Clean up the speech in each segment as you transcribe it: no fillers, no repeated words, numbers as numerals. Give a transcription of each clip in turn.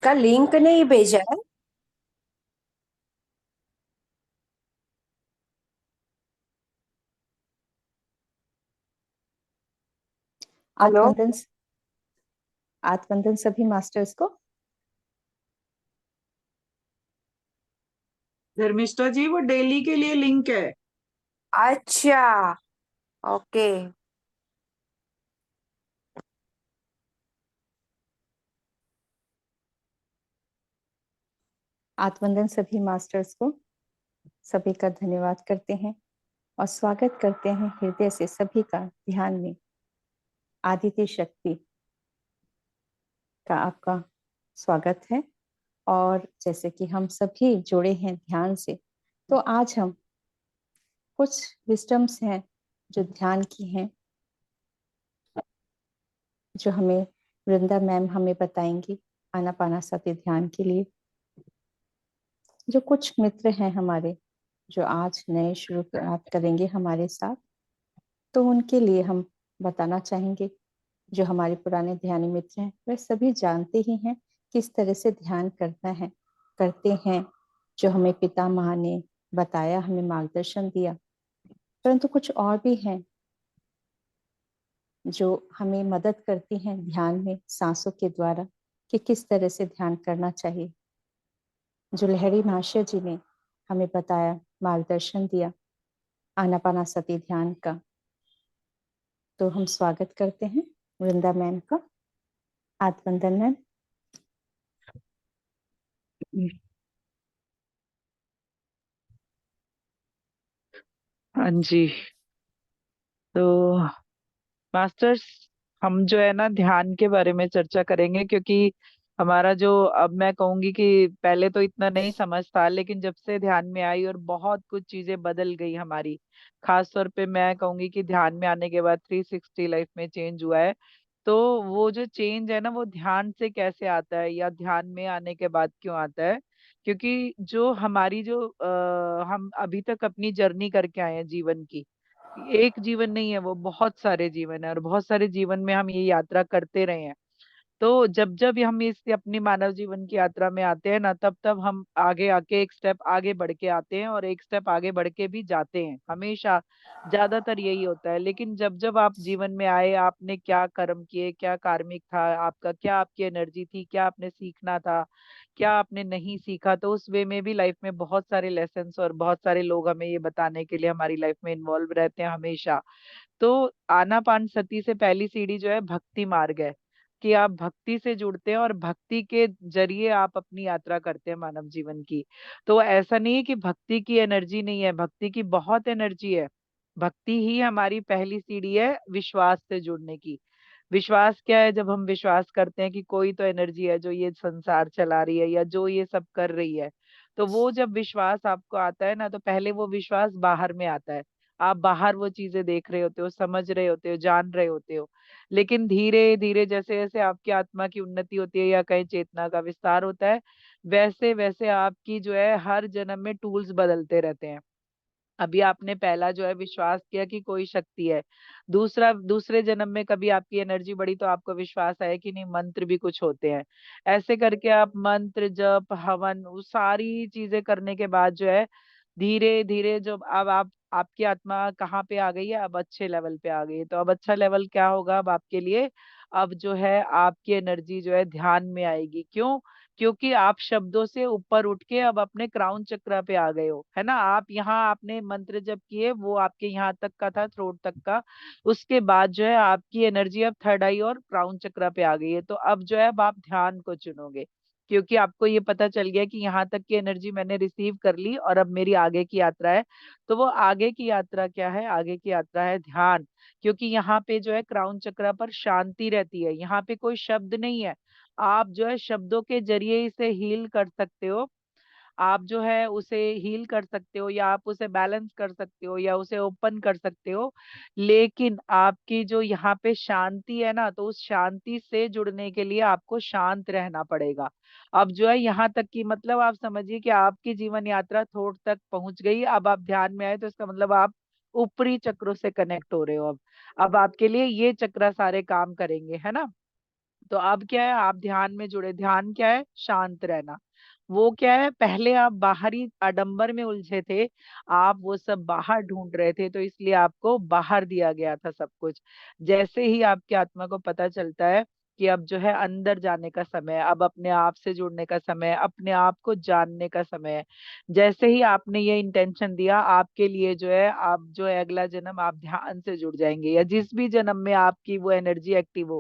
का लिंक नहीं भेजा है। हेलो। आत्मवंदन। आत्मवंदन सभी मास्टर्स को। धर्मिष्ठा जी, वो डेली के लिए लिंक है। अच्छा। ओके। आत्मवंदन सभी मास्टर्स को। सभी का धन्यवाद करते हैं और स्वागत करते हैं हृदय से सभी का ध्यान में। आदित्य शक्ति का आपका स्वागत है। और जैसे कि हम सभी जुड़े हैं ध्यान से, तो आज हम कुछ विस्डम्स हैं जो ध्यान की हैं, जो हमें वृंदा मैम हमें बताएंगी आनापानासती ध्यान के लिए। जो कुछ मित्र हैं हमारे जो आज नए शुरुआत करेंगे हमारे साथ, तो उनके लिए हम बताना चाहेंगे। जो हमारे पुराने ध्यानी मित्र हैं वह सभी जानते ही हैं किस तरह से ध्यान करना है, करते हैं। जो हमें पितामह ने बताया, हमें मार्गदर्शन दिया। परंतु कुछ और भी हैं जो हमें मदद करती हैं ध्यान में सांसों के द्वारा, कि किस तरह से ध्यान करना चाहिए। जो लहरी महाशय जी ने हमें बताया, मार्गदर्शन दिया आनापानासती ध्यान का। तो हम स्वागत करते हैं वृंदा मैम का। आत्मवंदन मैम। हाँ जी। तो मास्टर्स, हम जो है ना ध्यान के बारे में चर्चा करेंगे, क्योंकि हमारा जो, अब मैं कहूंगी कि पहले तो इतना नहीं समझ था, लेकिन जब से ध्यान में आई और बहुत कुछ चीजें बदल गई हमारी। खास तौर पे मैं कहूंगी कि ध्यान में आने के बाद 360 लाइफ में चेंज हुआ है। तो वो जो चेंज है ना, वो ध्यान से कैसे आता है या ध्यान में आने के बाद क्यों आता है? क्योंकि जो हमारी जो हम अभी तक अपनी जर्नी करके आए हैं जीवन की, एक जीवन नहीं है, वो बहुत सारे जीवन है, और बहुत सारे जीवन में हम ये यात्रा करते रहे हैं। तो जब जब हम इस अपनी मानव जीवन की यात्रा में आते हैं ना, तब तब हम आगे आके एक स्टेप आगे बढ़ के आते हैं और एक स्टेप आगे बढ़ के भी जाते हैं, हमेशा। ज्यादातर यही होता है। लेकिन जब जब आप जीवन में आए, आपने क्या कर्म किए, क्या कार्मिक था आपका, क्या आपकी एनर्जी थी, क्या आपने सीखना था, क्या आपने नहीं सीखा, तो उस वे में भी लाइफ में बहुत सारे लेसन्स और बहुत सारे लोग हमें ये बताने के लिए हमारी लाइफ में इन्वॉल्व रहते हैं हमेशा। तो आनापान सती से पहली सीढ़ी जो है भक्ति मार्ग है, कि आप भक्ति से जुड़ते हैं और भक्ति के जरिए आप अपनी यात्रा करते हैं मानव जीवन की। तो ऐसा नहीं है कि भक्ति की एनर्जी नहीं है, भक्ति की बहुत एनर्जी है। भक्ति ही हमारी पहली सीढ़ी है विश्वास से जुड़ने की। विश्वास क्या है? जब हम विश्वास करते हैं कि कोई तो एनर्जी है जो ये संसार चला रही है या जो ये सब कर रही है, तो वो जब विश्वास आपको आता है ना, तो पहले वो विश्वास बाहर में आता है। आप बाहर वो चीजें देख रहे होते हो, समझ रहे होते हो, जान रहे होते हो। लेकिन धीरे धीरे जैसे जैसे आपकी आत्मा की उन्नति होती है या कहीं चेतना का विस्तार होता है, वैसे वैसे आपकी जो है हर जन्म में टूल्स बदलते रहते हैं। अभी आपने पहला जो है विश्वास किया कि कोई शक्ति है। दूसरे जन्म में कभी आपकी एनर्जी बढ़ी तो आपको विश्वास आया कि नहीं, मंत्र भी कुछ होते हैं। ऐसे करके आप मंत्र जप हवन वो सारी चीजें करने के बाद जो है, धीरे धीरे जो अब आप आपकी आत्मा कहाँ पे आ गई है, अब अच्छे लेवल पे आ गई है। तो अब अच्छा लेवल क्या होगा अब आपके लिए? अब जो है आपकी एनर्जी जो है ध्यान में आएगी। क्यों? क्योंकि आप शब्दों से ऊपर उठ के अब अपने क्राउन चक्र पे आ गए हो, है ना। आप यहाँ आपने मंत्र जप किए, वो आपके यहाँ तक का था, थ्रोट तक का। उसके बाद जो है आपकी एनर्जी अब थर्ड आई और क्राउन चक्र पे आ गई है। तो अब जो है अब आप ध्यान को चुनोगे, क्योंकि आपको ये पता चल गया कि यहाँ तक की एनर्जी मैंने रिसीव कर ली और अब मेरी आगे की यात्रा है। तो वो आगे की यात्रा क्या है? आगे की यात्रा है ध्यान। क्योंकि यहाँ पे जो है क्राउन चक्र पर शांति रहती है, यहाँ पे कोई शब्द नहीं है। आप जो है शब्दों के जरिए इसे हील कर सकते हो। आप जो है उसे हील कर सकते हो, या आप उसे बैलेंस कर सकते हो, या उसे ओपन कर सकते हो। लेकिन आपकी जो यहाँ पे शांति है ना, तो उस शांति से जुड़ने के लिए आपको शांत रहना पड़ेगा। अब जो है यहाँ तक की मतलब आप समझिए कि आपकी जीवन यात्रा थोड़ तक पहुंच गई। अब आप ध्यान में आए तो इसका मतलब आप ऊपरी चक्रों से कनेक्ट हो रहे हो। अब आपके लिए ये चक्र सारे काम करेंगे, है ना। तो अब क्या है, आप ध्यान में जुड़े। ध्यान क्या है? शांत रहना। वो क्या है, पहले आप बाहरी आडंबर में उलझे थे, आप वो सब बाहर ढूंढ रहे थे, तो इसलिए आपको बाहर दिया गया था सब कुछ। जैसे ही आपकी आत्मा को पता चलता है कि अब जो है अंदर जाने का समय है, अब अपने आप से जुड़ने का समय है, अपने आप को जानने का समय है, जैसे ही आपने ये इंटेंशन दिया, आपके लिए जो है, आप जो है अगला जन्म आप ध्यान से जुड़ जाएंगे, या जिस भी जन्म में आपकी वो एनर्जी एक्टिव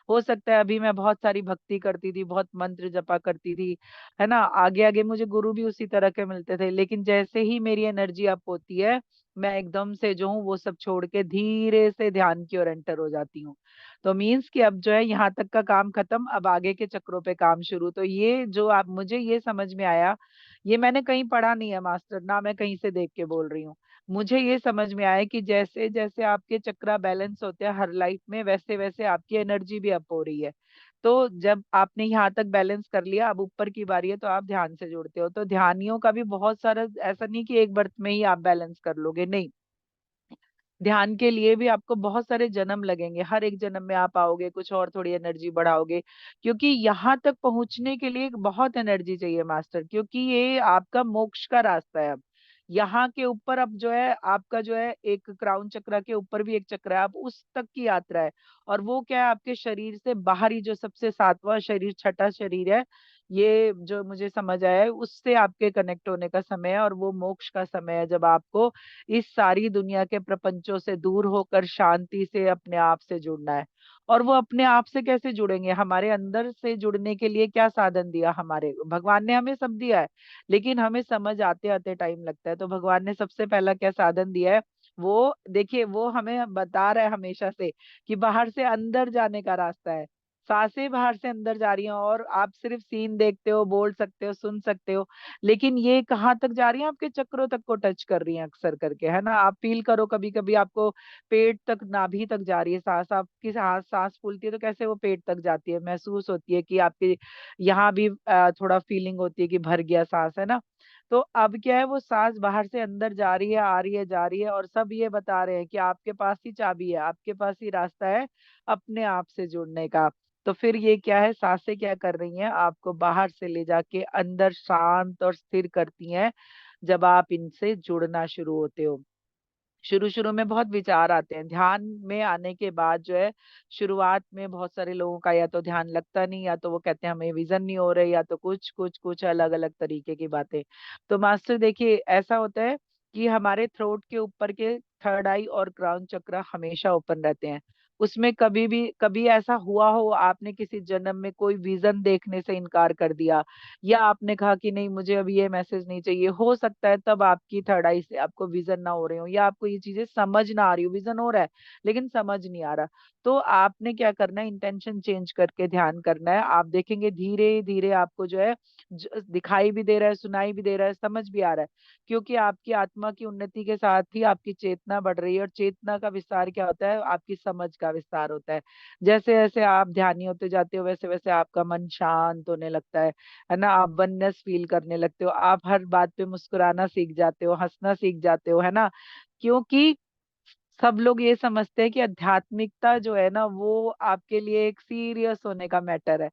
हो सकता है अभी मैं बहुत सारी भक्ति करती थी, बहुत मंत्र जपा करती थी, है ना, आगे आगे मुझे गुरु भी उसी तरह के मिलते थे, लेकिन जैसे ही मेरी एनर्जी अप होती है, मैं एकदम से जो हूँ वो सब छोड़ के धीरे से ध्यान की ओर एंटर हो जाती हूँ। तो मीन्स कि अब जो है यहाँ तक का काम खत्म, अब आगे के चक्रों पे काम शुरू। तो ये जो आप, मुझे ये समझ में आया, ये मैंने कहीं पढ़ा नहीं है मास्टर, ना मैं कहीं से देख के बोल रही हूँ, मुझे ये समझ में आया कि जैसे जैसे आपके चक्रा बैलेंस होते हैं हर लाइफ में, वैसे वैसे आपकी एनर्जी भी अप हो रही है। तो जब आपने यहाँ तक बैलेंस कर लिया, अब ऊपर की बारी है, तो आप ध्यान से जुड़ते हो। तो ध्यानियों का भी बहुत सारा, ऐसा नहीं कि एक बर्थ में ही आप बैलेंस कर लोगे, नहीं, ध्यान के लिए भी आपको बहुत सारे जन्म लगेंगे, हर एक जन्म में आप आओगे, कुछ और थोड़ी एनर्जी बढ़ाओगे, क्योंकि यहाँ तक पहुंचने के लिए बहुत एनर्जी चाहिए मास्टर, क्योंकि ये आपका मोक्ष का रास्ता है। अब यहाँ के ऊपर अब जो है आपका जो है एक क्राउन चक्र के ऊपर भी एक चक्र है, अब उस तक की यात्रा है। और वो क्या है, आपके शरीर से बाहरी जो सबसे सातवां शरीर, छठा शरीर है, ये जो मुझे समझ आया है, उससे आपके कनेक्ट होने का समय है, और वो मोक्ष का समय है, जब आपको इस सारी दुनिया के प्रपंचों से दूर होकर शांति से अपने आप से जुड़ना है। और वो अपने आप से कैसे जुड़ेंगे, हमारे अंदर से जुड़ने के लिए क्या साधन दिया, हमारे भगवान ने हमें सब दिया है, लेकिन हमें समझ आते आते टाइम लगता है। तो भगवान ने सबसे पहला क्या साधन दिया है, वो देखिए, वो हमें बता रहा है हमेशा से कि बाहर से अंदर जाने का रास्ता है। सांसें बाहर से अंदर जा रही हैं, और आप सिर्फ सीन देखते हो, बोल सकते हो, सुन सकते हो, लेकिन ये कहाँ तक जा रही है, आपके चक्रों तक को टच कर रही है अक्सर करके, है ना। आप फील करो, कभी कभी आपको पेट तक, नाभि तक जा रही है सांस, आपकी सांस सांस फूलती है तो कैसे वो पेट तक जाती है, महसूस होती है कि आपके यहाँ भी थोड़ा फीलिंग होती है कि भर गया सांस, है ना। तो अब क्या है, वो सांस बाहर से अंदर जा रही है, आ रही है, जा रही है, और सब ये बता रहे हैं कि आपके पास ही चाबी है, आपके पास ही रास्ता है अपने आप से जुड़ने का। तो फिर ये क्या है, सांसें क्या कर रही हैं, आपको बाहर से ले जाके अंदर शांत और स्थिर करती हैं, जब आप इनसे जुड़ना शुरू होते हो। शुरू शुरू में बहुत विचार आते हैं, ध्यान में आने के बाद जो है, शुरुआत में बहुत सारे लोगों का या तो ध्यान लगता नहीं, या तो वो कहते हैं हमें विजन नहीं हो रहे, या तो कुछ कुछ कुछ अलग अलग तरीके की बातें। तो मास्टर देखिए, ऐसा होता है कि हमारे थ्रोट के ऊपर के थर्ड आई और क्राउन चक्र हमेशा ओपन रहते हैं। उसमें कभी भी, कभी ऐसा हुआ हो आपने किसी जन्म में कोई विजन देखने से इनकार कर दिया, या आपने कहा कि नहीं मुझे अभी ये मैसेज नहीं चाहिए, हो सकता है तब आपकी थर्ड आई से आपको विजन ना हो रहे हो, या आपको ये चीजें समझ ना आ रही हो, विजन हो रहा है लेकिन समझ नहीं आ रहा। तो आपने क्या करना है, इंटेंशन चेंज करके ध्यान करना है। आप देखेंगे धीरे धीरे आपको जो है दिखाई भी दे रहा है, सुनाई भी दे रहा है, समझ भी आ रहा है, क्योंकि आपकी आत्मा की उन्नति के साथ ही आपकी चेतना बढ़ रही है, और चेतना का विस्तार क्या होता है, आपकी समझ का विस्तार होता है। जैसे जैसे आप ध्यानी होते जाते हो, वैसे वैसे आपका मन शांत होने लगता है ना, आप वननेस फील करने लगते हो, आप हर बात पे मुस्कुराना सीख जाते हो, हंसना सीख जाते हो, है ना। क्योंकि सब लोग ये समझते हैं कि आध्यात्मिकता जो है ना, वो आपके लिए एक सीरियस होने का मैटर है,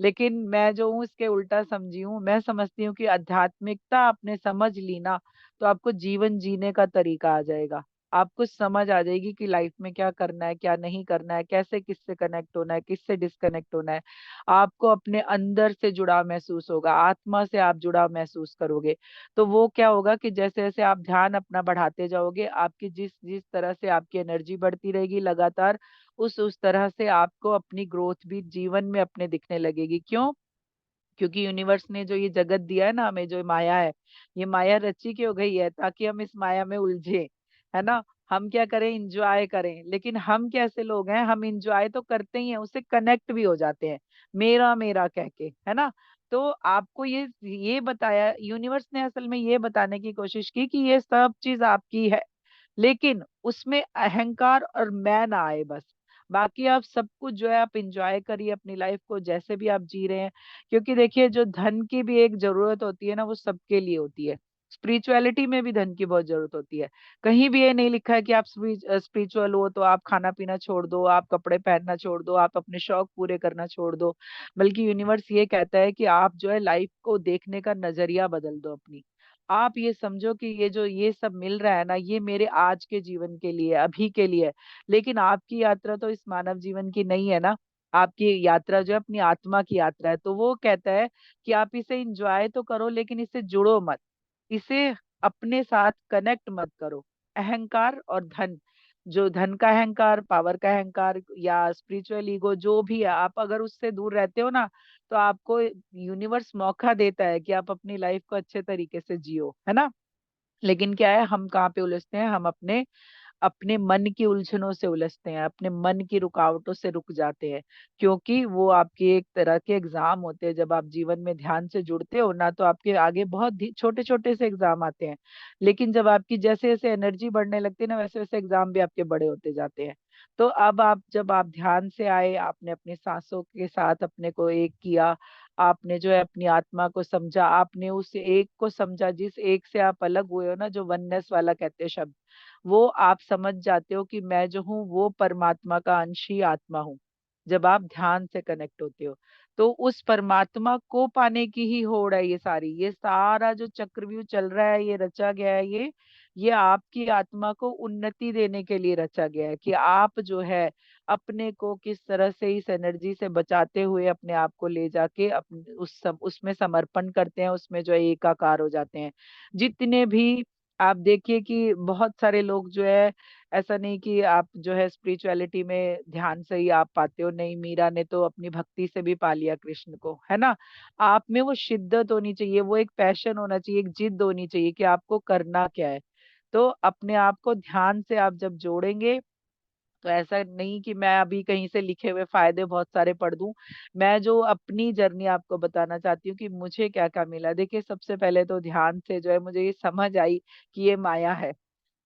लेकिन मैं जो हूँ इसके उल्टा समझी हूँ। मैं समझती हूँ कि आध्यात्मिकता आपने समझ ली ना, तो आपको जीवन जीने का तरीका आ जाएगा, आपको समझ आ जाएगी कि लाइफ में क्या करना है, क्या नहीं करना है, कैसे किससे कनेक्ट होना है, किससे डिस्कनेक्ट होना है। आपको अपने अंदर से जुड़ाव महसूस होगा, आत्मा से आप जुड़ाव महसूस करोगे। तो वो क्या होगा कि जैसे जैसे आप ध्यान अपना बढ़ाते जाओगे, आपकी जिस जिस तरह से आपकी एनर्जी बढ़ती रहेगी लगातार, उस तरह से आपको अपनी ग्रोथ भी जीवन में अपने दिखने लगेगी। क्यों? क्योंकि यूनिवर्स ने जो ये जगत दिया है ना हमें, जो माया है, ये माया रची क्यों गई है, ताकि हम इस माया में उलझे, है ना। हम क्या करें, इंजॉय करें, लेकिन हम कैसे लोग हैं, हम इंजॉय तो करते ही हैं, उससे कनेक्ट भी हो जाते हैं, मेरा मेरा कह के, है ना। तो आपको ये बताया यूनिवर्स ने, असल में ये बताने की कोशिश की कि ये सब चीज आपकी है, लेकिन उसमें अहंकार और मैं ना आए बस। बाकी आप सब कुछ जो है आप इंजॉय करिए अपनी लाइफ को, जैसे भी आप जी रहे हैं। क्योंकि देखिए, जो धन की भी एक जरूरत होती है ना, वो सबके लिए होती है। स्पिरिचुअलिटी में भी धन की बहुत जरूरत होती है। कहीं भी ये नहीं लिखा है कि आप स्पिरिचुअल हो तो आप खाना पीना छोड़ दो, आप कपड़े पहनना छोड़ दो, आप अपने शौक पूरे करना छोड़ दो। बल्कि यूनिवर्स ये कहता है कि आप जो है लाइफ को देखने का नजरिया बदल दो अपनी। आप ये समझो कि ये जो ये सब मिल रहा है ना, ये मेरे आज के जीवन के लिए, अभी के लिए है। लेकिन आपकी यात्रा तो इस मानव जीवन की नहीं है ना। आपकी यात्रा जो है अपनी आत्मा की यात्रा है। तो वो कहता है कि आप इसे एंजॉय तो करो, लेकिन इससे जुड़ो मत, इसे अपने साथ कनेक्ट मत करो। अहंकार और धन, जो धन का अहंकार, पावर का अहंकार या स्पिरिचुअल ईगो जो भी है, आप अगर उससे दूर रहते हो ना, तो आपको यूनिवर्स मौका देता है कि आप अपनी लाइफ को अच्छे तरीके से जियो, है ना। लेकिन क्या है, हम कहाँ पे उलझते हैं, हम अपने अपने मन की उलझनों से उलझते हैं, अपने मन की रुकावटों से रुक जाते हैं। क्योंकि वो आपके एक तरह के एग्जाम होते हैं। जब आप जीवन में ध्यान से जुड़ते हो ना, तो आपके आगे बहुत छोटे छोटे से एग्जाम आते हैं। लेकिन जब आपकी जैसे जैसे एनर्जी बढ़ने लगती है ना, वैसे वैसे एग्जाम भी आपके बड़े होते जाते हैं। तो अब आप जब आप ध्यान से आए, आपने अपनी सांसों के साथ अपने को एक किया, आपने जो है अपनी आत्मा को समझा, आपने उस एक को समझा जिस एक से आप अलग हुए हो ना, जो वननेस वाला कहते हैं शब्द, वो आप समझ जाते हो कि मैं जो हूँ वो परमात्मा का अंश ही आत्मा हूँ। जब आप ध्यान से कनेक्ट होते हो, तो उस परमात्मा को पाने की ही होड़ है ये सारी, ये सारा जो चक्रव्यूह चल रहा है, ये रचा गया है, ये आपकी आत्मा को उन्नति देने के लिए रचा गया है कि आप जो है अपने को किस तरह से इस एनर्जी से बचाते हुए अपने आप को ले जाके अपने उसमें समर्पण करते हैं, उसमें जो है एकाकार हो जाते हैं। जितने भी आप देखिए कि बहुत सारे लोग जो है, ऐसा नहीं कि आप जो है स्पिरिचुअलिटी में ध्यान से ही आप पाते हो, नहीं, मीरा ने तो अपनी भक्ति से भी पा लिया कृष्ण को, है ना। आप में वो शिद्दत होनी चाहिए, वो एक पैशन होना चाहिए, एक जिद होनी चाहिए कि आपको करना क्या है। तो अपने आप को ध्यान से आप जब जोड़ेंगे, तो ऐसा नहीं कि मैं अभी कहीं से लिखे हुए फायदे बहुत सारे पढ़ दूं। मैं जो अपनी जर्नी आपको बताना चाहती हूँ कि मुझे क्या क्या मिला। देखिए, सबसे पहले तो ध्यान से जो है मुझे ये समझ आई कि ये माया है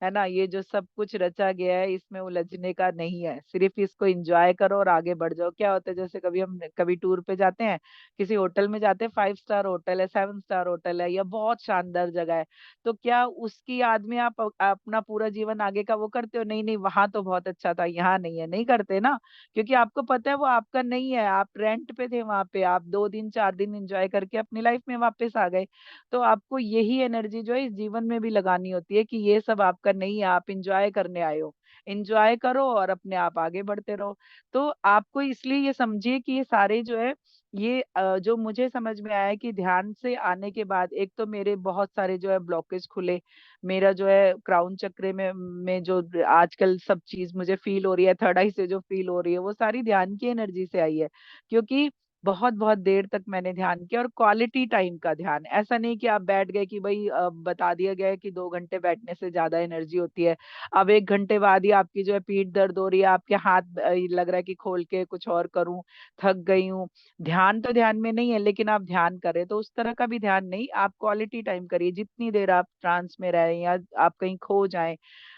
ना। ये जो सब कुछ रचा गया है, इसमें उलझने का नहीं है, सिर्फ इसको एंजॉय करो और आगे बढ़ जाओ। क्या होता है, जैसे कभी हम कभी टूर पे जाते हैं, किसी होटल में जाते हैं, 5 स्टार होटल है, 7 स्टार होटल है, या बहुत शानदार जगह है, तो क्या उसकी याद में आप अपना पूरा जीवन आगे का वो करते हो? नहीं नहीं, वहां तो बहुत अच्छा था, यहाँ नहीं है, नहीं करते ना। क्योंकि आपको पता है वो आपका नहीं है, आप रेंट पे थे वहां पे, आप 2 दिन 4 दिन एंजॉय करके अपनी लाइफ में वापस आ गए। तो आपको यही एनर्जी जो है इस जीवन में भी लगानी होती है कि ये सब आपका नहीं है, आप इंजॉय करने आए हो। इंजॉय करो और अपने आप आगे बढ़ते रहो। तो आपको इसलिए ये समझिए कि ये सारे जो है, ये जो मुझे समझ में आया है कि ध्यान से आने के बाद एक तो मेरे बहुत सारे जो है ब्लॉकेज खुले। मेरा जो है क्राउन चक्र में जो आजकल सब चीज मुझे फील हो रही है, थर्ड आई से जो फील हो रही है, वो सारी ध्यान की एनर्जी से आई है। क्योंकि बहुत बहुत देर तक मैंने ध्यान किया, और क्वालिटी टाइम का ध्यान। ऐसा नहीं कि आप बैठ गए कि भाई बता दिया गया है कि 2 घंटे बैठने से ज्यादा एनर्जी होती है। अब 1 घंटे बाद ही आपकी जो है पीठ दर्द हो रही है, आपके हाथ लग रहा है कि खोल के कुछ और करूं, थक गई हूँ। ध्यान तो ध्यान में नहीं है, लेकिन आप ध्यान करें तो उस तरह का भी ध्यान नहीं, आप क्वालिटी टाइम करिए। जितनी देर आप ट्रांस में रहे या आप कहीं खो जाएं,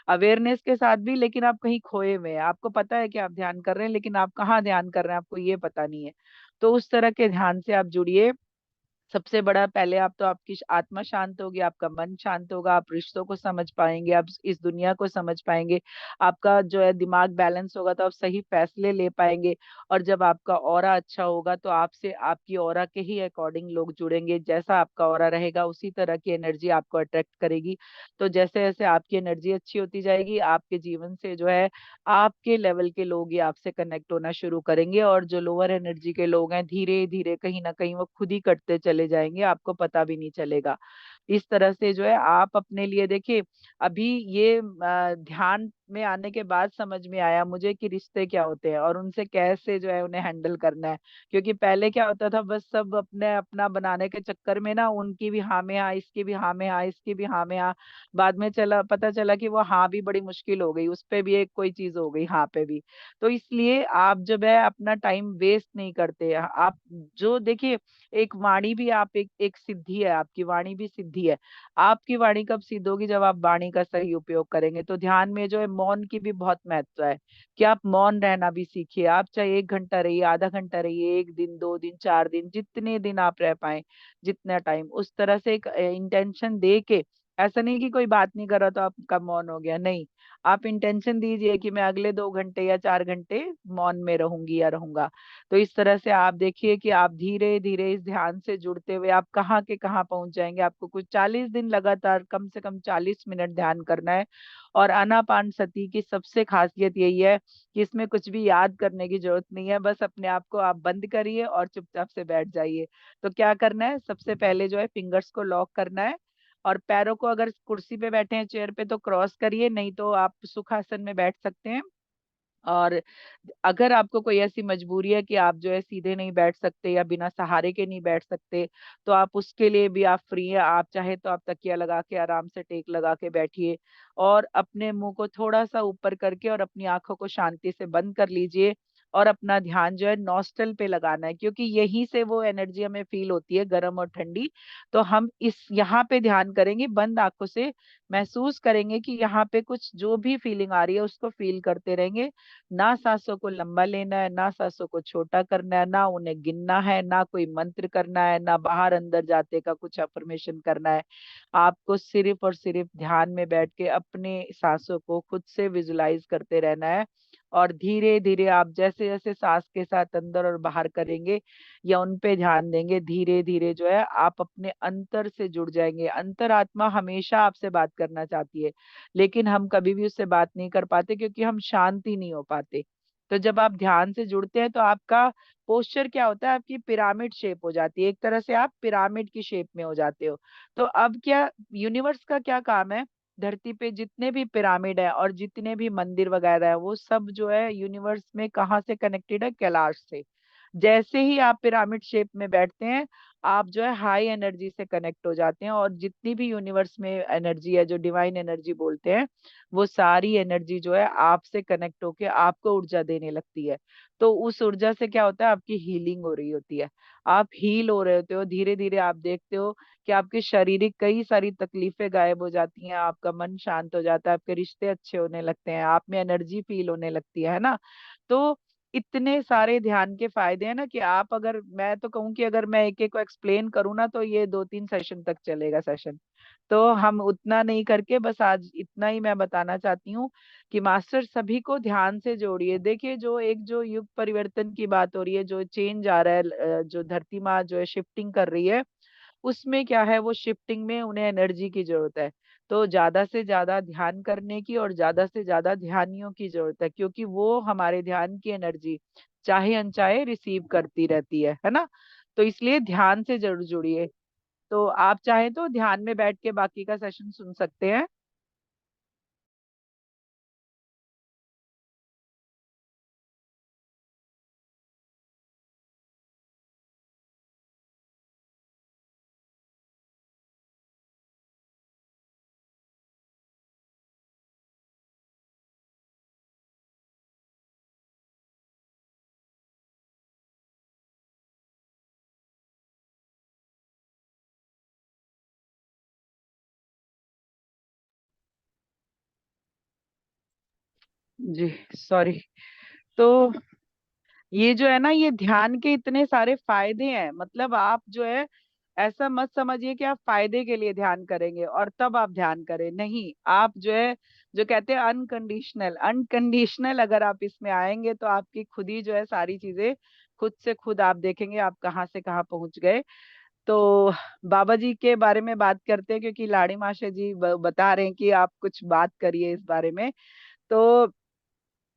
अवेयरनेस के साथ भी, लेकिन आप कहीं खोए हुए हैं, आपको पता है कि आप ध्यान कर रहे हैं, लेकिन आप कहाँ ध्यान कर रहे हैं आपको ये पता नहीं है। तो उस तरह के ध्यान से आप जुड़िए। सबसे बड़ा, पहले आप तो आपकी आत्मा शांत होगी, आपका मन शांत होगा, आप रिश्तों को समझ पाएंगे, आप इस दुनिया को समझ पाएंगे, आपका जो है दिमाग बैलेंस होगा तो आप सही फैसले ले पाएंगे। और जब आपका ऑरा अच्छा होगा, तो आपसे आपकी ऑरा के ही अकॉर्डिंग लोग जुड़ेंगे। जैसा आपका ऑरा रहेगा, उसी तरह की एनर्जी आपको अट्रैक्ट करेगी। तो जैसे जैसे आपकी एनर्जी अच्छी होती जाएगी, आपके जीवन से जो है आपके लेवल के लोग ही आपसे कनेक्ट होना शुरू करेंगे, और जो लोअर एनर्जी के लोग हैं, धीरे धीरे कहीं ना कहीं वो खुद ही कटते चले जाएंगे, आपको पता भी नहीं चलेगा। इस तरह से जो है आप अपने लिए देखिए। अभी ये ध्यान में आने के बाद समझ में आया मुझे कि रिश्ते क्या होते हैं और उनसे कैसे जो है उन्हें हैंडल करना है। क्योंकि पहले क्या होता था, बस सब अपने अपना बनाने के चक्कर में ना, उनकी भी हाँ में हाँ, इसकी भी हाँ में हाँ, इसकी भी हाँ में हाँ। बाद में पता चला कि वो हाँ भी बड़ी मुश्किल हो गई, उस पे भी एक कोई चीज हो गई हाँ पे भी। तो इसलिए आप जब है अपना टाइम वेस्ट नहीं करते। आप जो देखिए, एक वाणी भी आप एक सिद्धि है, आपकी वाणी भी सिद्धि है। आपकी वाणी कब सिद्ध होगी, जब आप वाणी का सही उपयोग करेंगे। तो ध्यान में जो है मौन की भी बहुत महत्व है, कि आप मौन रहना भी सीखिए। आप चाहे 1 घंटा रहिए, आधा घंटा रहिए, 1 दिन, 2 दिन, 4 दिन, जितने दिन आप रह पाए, जितना टाइम, उस तरह से एक इंटेंशन दे के ऐसा नहीं कि कोई बात नहीं कर रहा तो आपका मौन हो गया, नहीं। आप इंटेंशन दीजिए कि मैं अगले 2 घंटे या 4 घंटे मौन में रहूंगी या रहूंगा। तो इस तरह से आप देखिए कि आप धीरे धीरे इस ध्यान से जुड़ते हुए आप कहाँ के कहाँ पहुंच जाएंगे। आपको कुछ 40 दिन लगातार कम से कम 40 मिनट ध्यान करना है। और आनापान सती की सबसे खासियत यही है कि इसमें कुछ भी याद करने की जरूरत नहीं है, बस अपने आप को आप बंद करिए और चुपचाप से बैठ जाइए। तो क्या करना है, सबसे पहले जो है फिंगर्स को लॉक करना है, और पैरों को अगर कुर्सी पे बैठे हैं चेयर पे तो क्रॉस करिए, नहीं तो आप सुखासन में बैठ सकते हैं। और अगर आपको कोई ऐसी मजबूरी है कि आप जो है सीधे नहीं बैठ सकते या बिना सहारे के नहीं बैठ सकते, तो आप उसके लिए भी आप फ्री हैं। आप चाहे तो आप तकिया लगा के आराम से टेक लगा के बैठिए, और अपने मुंह को थोड़ा सा ऊपर करके और अपनी आंखों को शांति से बंद कर लीजिए। और अपना ध्यान जो है नॉस्टल पे लगाना है, क्योंकि यहीं से वो एनर्जी हमें फील होती है, गर्म और ठंडी। तो हम इस यहाँ पे ध्यान करेंगे बंद आंखों से, महसूस करेंगे कि यहाँ पे कुछ जो भी फीलिंग आ रही है उसको फील करते रहेंगे। ना सांसों को लंबा लेना है, ना सांसों को छोटा करना है, ना उन्हें गिनना है, ना कोई मंत्र करना है, ना बाहर अंदर जाते का कुछ अफर्मेशन करना है। आपको सिर्फ और सिर्फ ध्यान में बैठ के अपने सांसों को खुद से विजुलाइज करते रहना है। और धीरे धीरे आप जैसे जैसे सांस के साथ अंदर और बाहर करेंगे या उन पे ध्यान देंगे, धीरे धीरे जो है आप अपने अंतर से जुड़ जाएंगे। अंतरात्मा हमेशा आपसे बात करना चाहती है, लेकिन हम कभी भी उससे बात नहीं कर पाते क्योंकि हम शांति नहीं हो पाते। तो जब आप ध्यान से जुड़ते हैं तो आपका पोस्चर क्या होता है, आपकी पिरामिड शेप हो जाती है, एक तरह से आप पिरामिड की शेप में हो जाते हो। तो अब क्या, यूनिवर्स का क्या काम है, धरती पे जितने भी पिरामिड है और जितने भी मंदिर वगैरह है वो सब जो है यूनिवर्स में कहाँ से कनेक्टेड है, कैलाश से। जैसे ही आप पिरामिड शेप में बैठते हैं, आप जो है हाई एनर्जी से कनेक्ट हो जाते हैं, और जितनी भी यूनिवर्स में एनर्जी है जो डिवाइन एनर्जी बोलते हैं, वो सारी एनर्जी जो है आपसे कनेक्ट होके आपको ऊर्जा देने लगती है। तो उस ऊर्जा से क्या होता है, आपकी हीलिंग हो रही होती है, आप हील हो रहे होते हो। धीरे धीरे आप देखते हो कि आपके शारीरिक कई सारी तकलीफें गायब हो जाती हैं, आपका मन शांत हो जाता है, आपके रिश्ते अच्छे होने लगते हैं, आप में एनर्जी फील होने लगती है ना। तो इतने सारे ध्यान के फायदे हैं ना कि आप, अगर मैं तो कहूँ कि अगर मैं एक एक को एक्सप्लेन करूँ ना तो ये 2-3 सेशन तक चलेगा सेशन। तो हम उतना नहीं करके बस आज इतना ही मैं बताना चाहती हूँ कि मास्टर सभी को ध्यान से जोड़िए। देखिए, जो युग परिवर्तन की बात हो रही है, जो चेंज आ रहा है, जो धरती माँ जो है शिफ्टिंग कर रही है, उसमें क्या है, वो शिफ्टिंग में उन्हें एनर्जी की जरूरत है। तो ज्यादा से ज्यादा ध्यान करने की और ज्यादा से ज्यादा ध्यानियों की जरूरत है, क्योंकि वो हमारे ध्यान की एनर्जी चाहे अनचाहे रिसीव करती रहती है ना। तो इसलिए ध्यान से जरूर जुड़िए। तो आप चाहें तो ध्यान में बैठ के बाकी का सेशन सुन सकते हैं। जी, सॉरी। तो ये जो है ना, ये ध्यान के इतने सारे फायदे हैं, मतलब आप जो है ऐसा मत समझिए कि आप फायदे के लिए ध्यान करेंगे और तब आप ध्यान करें, नहीं। आप जो है, जो कहते हैं अनकंडीशनल, अनकंडीशनल अगर आप इसमें आएंगे तो आपकी खुद ही जो है सारी चीजें खुद से खुद आप देखेंगे आप कहाँ से कहाँ पहुंच गए। तो बाबा जी के बारे में बात करते हैं, क्योंकि लाड़ी माशा जी बता रहे हैं कि आप कुछ बात करिए इस बारे में। तो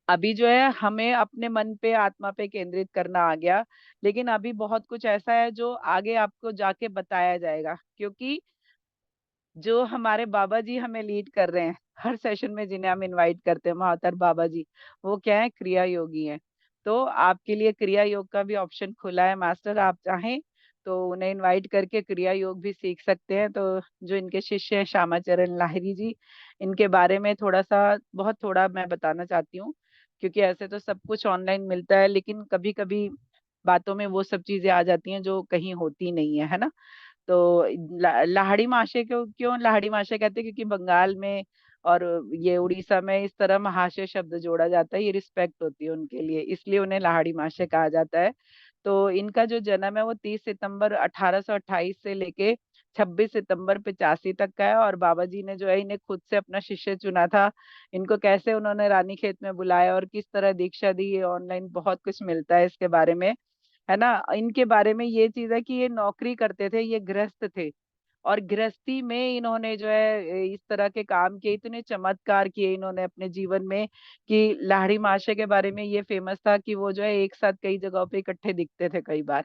अभी जो है हमें अपने मन पे, आत्मा पे केंद्रित करना आ गया, लेकिन अभी बहुत कुछ ऐसा है जो आगे आपको जाके बताया जाएगा, क्योंकि जो हमारे बाबा जी हमें लीड कर रहे हैं हर सेशन में, जिन्हें हम इनवाइट करते हैं महातर बाबा जी, वो क्या है, क्रिया योगी हैं। तो आपके लिए क्रिया योग का भी ऑप्शन खुला है मास्टर, आप चाहें तो उन्हें इनवाइट करके क्रिया योग भी सीख सकते हैं। तो जो इनके शिष्य हैं श्यामाचरण लाहिरी जी, इनके बारे में थोड़ा सा, बहुत थोड़ा मैं बताना चाहती हूँ, क्योंकि ऐसे तो सब कुछ ऑनलाइन मिलता है, लेकिन कभी कभी बातों में वो सब चीजें आ जाती हैं जो कहीं होती नहीं है ना। तो लाहड़ी माशे क्यों क्यों लाहड़ी माशे कहते हैं, क्योंकि बंगाल में और ये उड़ीसा में इस तरह महाशय शब्द जोड़ा जाता है, ये रिस्पेक्ट होती है उनके लिए, इसलिए उन्हें लाहड़ी माशे कहा जाता है। तो इनका जो जन्म है वो 30 सितंबर 1828 से लेके 26 सितंबर 85 तक का है। और बाबा जी ने जो है इन्हें खुद से अपना शिष्य चुना था। इनको कैसे उन्होंने रानीखेत में बुलाया और किस तरह दीक्षा दी, ये ऑनलाइन बहुत कुछ मिलता है इसके बारे में, है ना। इनके बारे में ये चीज है कि ये नौकरी करते थे, ये गृहस्थ थे। और गृहस्थी में इन्होंने जो है इस तरह के काम किए, इतने चमत्कार किए इन्होंने अपने जीवन में, कि लाहिड़ी महाशय के बारे में ये फेमस था कि वो जो है एक साथ कई जगहों पे इकट्ठे दिखते थे कई बार,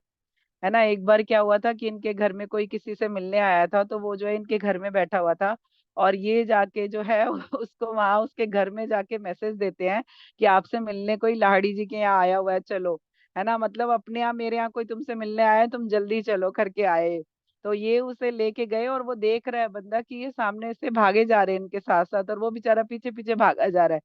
है ना। एक बार क्या हुआ था कि इनके घर में कोई किसी से मिलने आया था, तो वो जो है इनके घर में बैठा हुआ था, और ये जाके जो है उसको वहां उसके घर में जाके मैसेज देते हैं कि आपसे मिलने कोई लाहिड़ी जी के यहाँ आया हुआ है, चलो, है ना। मतलब अपने यहाँ मेरे यहाँ कोई तुमसे मिलने आया है, तुम जल्दी चलो करके आए। तो ये उसे लेके गए, और वो देख रहा है बंदा कि ये सामने से भागे जा रहे हैं इनके साथ साथ, और वो बेचारा पीछे पीछे भागा जा रहा है।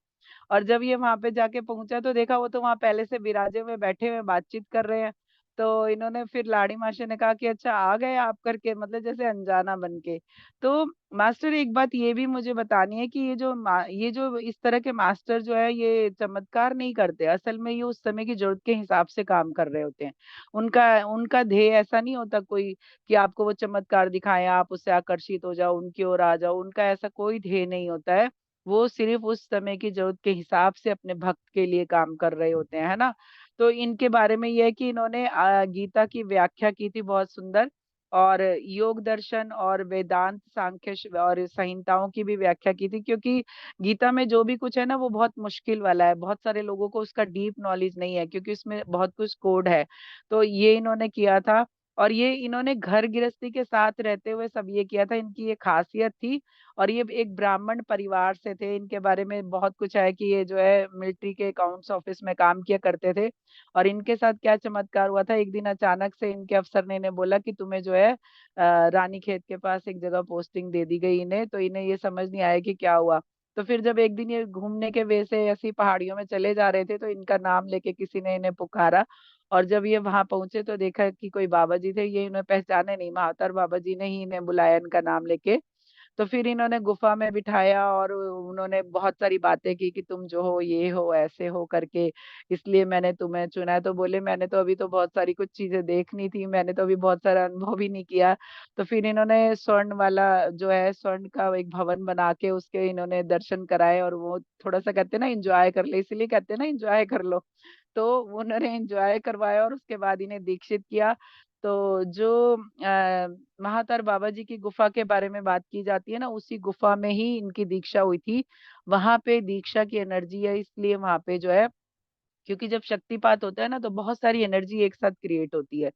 और जब ये वहां पे जाके पहुंचा तो देखा वो तो वहां पहले से विराजे हुए बैठे हुए बातचीत कर रहे हैं। तो इन्होंने फिर लाड़ी मास्टर ने कहा कि अच्छा आ गए आप करके, मतलब जैसे अनजाना बन के। तो मास्टर एक बात ये भी मुझे बतानी है कि ये जो इस तरह के मास्टर जो है ये चमत्कार नहीं करते, असल में ये उस समय की जरूरत के हिसाब से काम कर रहे होते हैं। उनका उनका ध्येय ऐसा नहीं होता कोई कि आपको वो चमत्कार दिखाएं, आप उससे आकर्षित हो जाओ, उनकी ओर आ जाओ, उनका ऐसा कोई ध्येय नहीं होता है। वो सिर्फ उस समय की जरूरत के हिसाब से अपने भक्त के लिए काम कर रहे होते हैं, है ना। तो इनके बारे में यह है कि इन्होंने गीता की व्याख्या की थी बहुत सुंदर, और योग दर्शन और वेदांत सांख्य और संहिताओं की भी व्याख्या की थी, क्योंकि गीता में जो भी कुछ है ना वो बहुत मुश्किल वाला है, बहुत सारे लोगों को उसका डीप नॉलेज नहीं है, क्योंकि उसमें बहुत कुछ कोड है। तो ये इन्होंने किया था, और ये इन्होंने घर गृहस्थी के साथ रहते हुए सब ये किया था, इनकी ये खासियत थी। और ये एक ब्राह्मण परिवार से थे। इनके बारे में बहुत कुछ है कि ये जो है मिलिट्री के अकाउंट्स ऑफिस में काम किया करते थे। और इनके साथ क्या चमत्कार हुआ था, एक दिन अचानक से इनके अफसर ने इन्हें बोला कि तुम्हें जो है रानीखेत के पास एक जगह पोस्टिंग दे दी गई इन्हें। तो इन्हें ये समझ नहीं आया कि क्या हुआ। तो फिर जब एक दिन ये घूमने के वे से ऐसी पहाड़ियों में चले जा रहे थे, तो इनका नाम लेके किसी ने इन्हें पुकारा। और जब ये वहां पहुंचे तो देखा कि कोई बाबा जी थे, ये इन्हें पहचाने नहीं, महातर बाबा जी ने ही इन्हें बुलाया इनका नाम लेके। तो फिर इन्होंने गुफा में बिठाया और उन्होंने बहुत सारी बातें की कि तुम जो हो ये हो ऐसे हो करके, इसलिए मैंने तुम्हें चुना है। तो बोले मैंने तो अभी तो बहुत सारी कुछ चीजें देखनी थी, मैंने तो अभी बहुत सारा अनुभव भी नहीं किया। तो फिर इन्होंने स्वर्ण वाला जो है स्वर्ण का एक भवन बना के उसके इन्होंने दर्शन कराए, और वो थोड़ा सा कहते हैं ना एंजॉय कर ले, इसीलिए कहते हैं ना एंजॉय कर लो। तो उन्होंने एंजॉय करवाया और उसके बाद इन्हें दीक्षित किया। तो जो महातार बाबा जी की गुफा के बारे में बात की जाती है ना, उसी गुफा में ही इनकी दीक्षा हुई थी। वहां पे दीक्षा की एनर्जी है, इसलिए वहां पे जो है, क्योंकि जब शक्तिपात होता है ना तो बहुत सारी एनर्जी एक साथ क्रिएट होती है।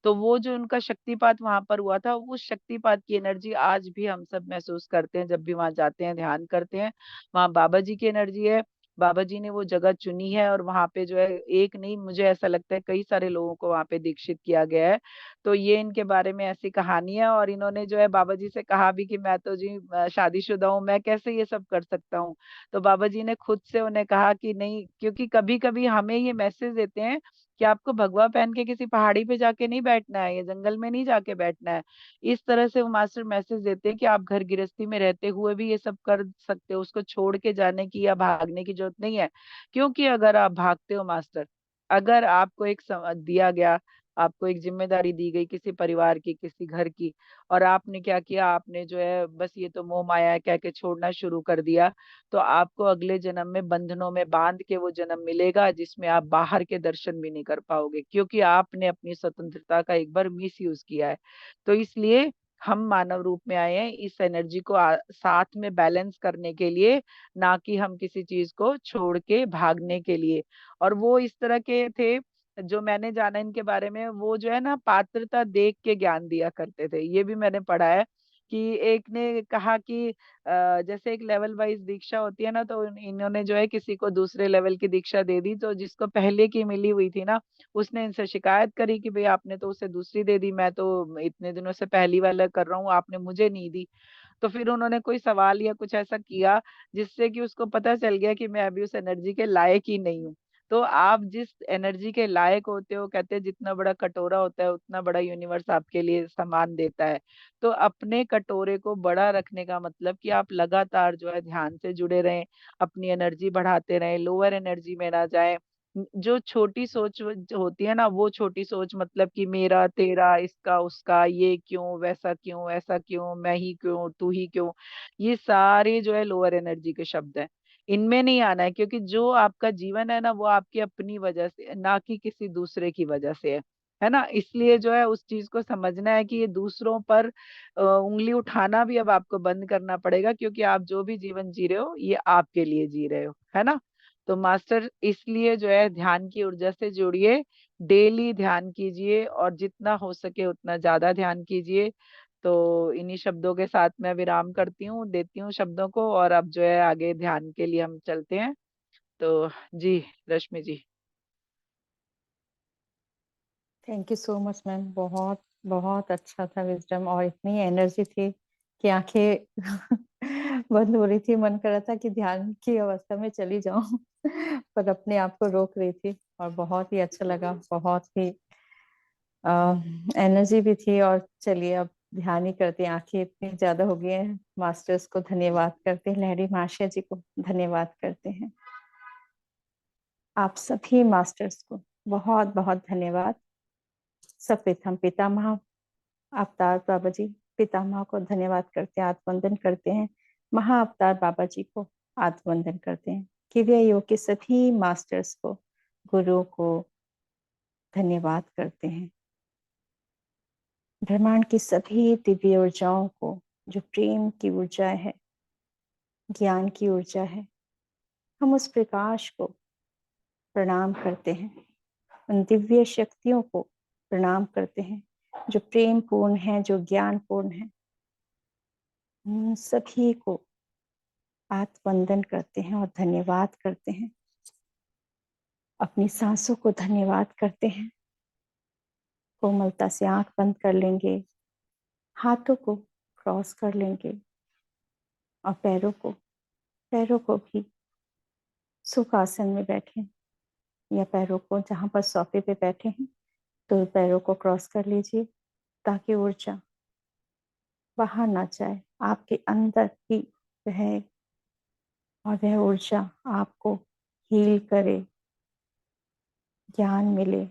तो वो जो उनका शक्तिपात वहां पर हुआ था, उस शक्तिपात की एनर्जी आज भी हम सब महसूस करते हैं जब भी वहां जाते हैं, ध्यान करते हैं। वहां बाबा जी की एनर्जी है। बाबा जी ने वो जगह चुनी है, और वहां पे जो है एक नहीं, मुझे ऐसा लगता है कई सारे लोगों को वहां पे दीक्षित किया गया है। तो ये इनके बारे में ऐसी कहानी है। और इन्होंने जो है बाबा जी से कहा भी कि मैं तो जी शादीशुदा हूँ, मैं कैसे ये सब कर सकता हूँ। तो बाबा जी ने खुद से उन्हें कहा कि नहीं, क्योंकि कभी कभी हमें ये मैसेज देते हैं कि आपको भगवा पहन के किसी पहाड़ी पे जाके नहीं बैठना है, या जंगल में नहीं जाके बैठना है। इस तरह से वो मास्टर मैसेज देते हैं कि आप घर गृहस्थी में रहते हुए भी ये सब कर सकते हो, उसको छोड़ के जाने की या भागने की जरूरत नहीं है। क्योंकि अगर आप भागते हो मास्टर, अगर आपको एक दिया गया, आपको एक जिम्मेदारी दी गई किसी परिवार की, किसी घर की, और आपने क्या किया, आपने जो है बस ये तो मोह माया है कह के छोड़ना शुरू कर दिया, तो आपको अगले जन्म में बंधनों में बांध के वो जन्म मिलेगा, जिसमें आप बाहर के दर्शन भी नहीं कर पाओगे, क्योंकि आपने अपनी स्वतंत्रता का एक बार मिस यूज किया है। तो इसलिए हम मानव रूप में आए हैं इस एनर्जी को साथ में बैलेंस करने के लिए, ना कि हम किसी चीज को छोड़ के भागने के लिए। और वो इस तरह के थे, जो मैंने जाना इनके बारे में, वो जो है ना पात्रता देख के ज्ञान दिया करते थे, ये भी मैंने पढ़ा है। कि एक ने कहा कि जैसे एक लेवल वाइज दीक्षा होती है ना, तो इन्होंने जो है किसी को दूसरे लेवल की दीक्षा दे दी, तो जिसको पहले की मिली हुई थी ना, उसने इनसे शिकायत करी कि भाई आपने तो उसे दूसरी दे दी, मैं तो इतने दिनों से पहली वाला कर रहा हूँ, आपने मुझे नहीं दी। तो फिर उन्होंने कोई सवाल या कुछ ऐसा किया जिससे कि उसको पता चल गया कि मैं अभी उस एनर्जी के लायक ही नहीं हूँ। तो आप जिस एनर्जी के लायक होते हो, कहते हैं जितना बड़ा कटोरा होता है उतना बड़ा यूनिवर्स आपके लिए सामान देता है। तो अपने कटोरे को बड़ा रखने का मतलब कि आप लगातार जो है ध्यान से जुड़े रहें, अपनी एनर्जी बढ़ाते रहें, लोअर एनर्जी में ना जाएं। जो छोटी सोच होती है ना, वो छोटी सोच मतलब कि मेरा तेरा इसका उसका, ये क्यों वैसा क्यों ऐसा क्यों, मैं ही क्यों तू ही क्यों, ये सारे जो है लोअर एनर्जी के शब्द हैं। इनमें नहीं आना है, क्योंकि जो आपका जीवन है ना, वो आपकी अपनी वजह से, ना कि किसी दूसरे की वजह से है ना। इसलिए जो है उस चीज को समझना है कि ये दूसरों पर उंगली उठाना भी अब आपको बंद करना पड़ेगा, क्योंकि आप जो भी जीवन जी रहे हो ये आपके लिए जी रहे हो, है ना। तो मास्टर इसलिए जो है ध्यान की ऊर्जा से जुड़िए, डेली ध्यान कीजिए और जितना हो सके उतना ज्यादा ध्यान कीजिए। तो इन्हीं शब्दों के साथ मैं विराम करती हूँ, देती हूँ शब्दों को, और अब जो है आगे ध्यान के लिए हम चलते हैं। तो जी, Rashmi ji. Thank you so much ma'am, बहुत बहुत अच्छा था विजडम, और इतनी एनर्जी थी कि आंखें बंद हो रही थी, मन कर रहा था कि ध्यान की अवस्था में चली जाऊं पर अपने आप को रोक रही थी। और बहुत ही अच्छा लगा, बहुत ही एनर्जी भी थी। और चलिए अब ध्यान ही करते हैं, आंखें इतनी ज्यादा हो गई हैं। मास्टर्स को धन्यवाद करते हैं, लहरी महाशय जी को धन्यवाद करते हैं, आप सभी मास्टर्स को बहुत बहुत धन्यवाद। सप्रथम पितामह अवतार बाबा जी, पितामह को धन्यवाद करते हैं, आत्मवंदन करते हैं। महा अवतार बाबा जी को आत्मवंदन करते हैं। क्रिया योग के सभी मास्टर्स को, गुरुओं को धन्यवाद करते हैं। ब्रह्मांड की सभी दिव्य ऊर्जाओं को, जो प्रेम की ऊर्जा है, ज्ञान की ऊर्जा है, हम उस प्रकाश को प्रणाम करते हैं। उन दिव्य शक्तियों को प्रणाम करते हैं जो प्रेम पूर्ण है, जो ज्ञान पूर्ण है। उन सभी को आत्मवंदन करते हैं और धन्यवाद करते हैं। अपनी सांसों को धन्यवाद करते हैं। कोमलता से आंख बंद कर लेंगे, हाथों को क्रॉस कर लेंगे और पैरों को भी सुखासन में बैठे, या पैरों को जहां पर सोफे पे बैठे हैं तो पैरों को क्रॉस कर लीजिए, ताकि ऊर्जा बाहर ना जाए, आपके अंदर ही रहे और वह ऊर्जा आपको हील करे, ज्ञान मिले,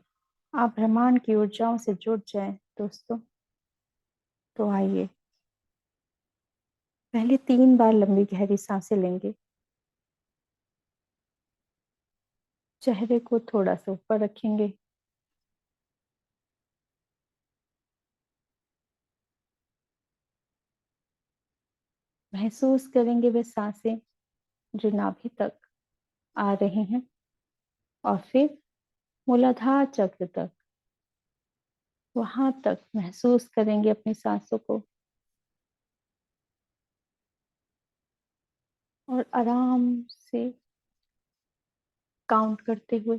आप ब्रह्मांड की ऊर्जाओं से जुड़ जाएं दोस्तों। तो आइए, पहले 3 बार लंबी गहरी सांसें लेंगे। चेहरे को थोड़ा सा ऊपर रखेंगे, महसूस करेंगे वे सांसें जो नाभि तक आ रही हैं, और फिर मूलाधार चक्र तक, वहां तक महसूस करेंगे अपनी सांसों को। और आराम से काउंट करते हुए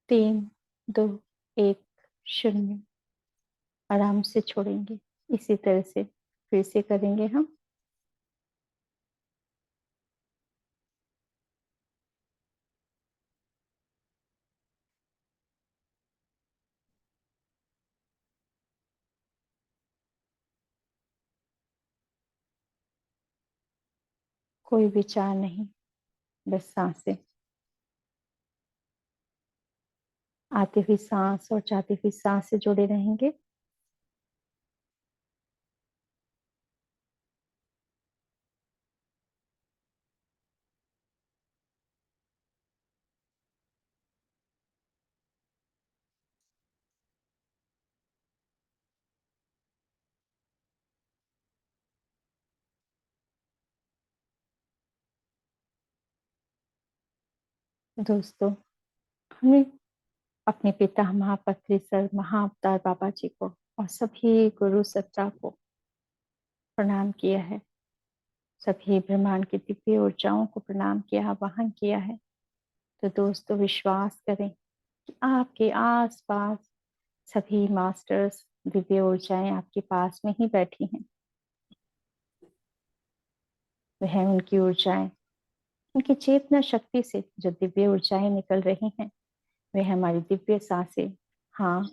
3, 2, 1, 0 आराम से छोड़ेंगे। इसी तरह से फिर से करेंगे हम। कोई विचार नहीं, बस सांसें, आती हुई सांस और जाती हुई सांस से जुड़े रहेंगे। दोस्तों, हमें अपने पिता महापत्री सर महाअवतार बाबा जी को और सभी गुरु सत्ता को प्रणाम किया है, सभी ब्रह्मांड की दिव्य ऊर्जाओं को प्रणाम किया, आवाहन किया है। तो दोस्तों, विश्वास करें कि आपके आसपास सभी मास्टर्स, दिव्य ऊर्जाएं आपके पास में ही बैठी हैं। वह उनकी ऊर्जाएं, उनकी चेतना शक्ति से जो दिव्य ऊर्जाएं निकल रही हैं, वह हमारी दिव्य सांसें। हाँ,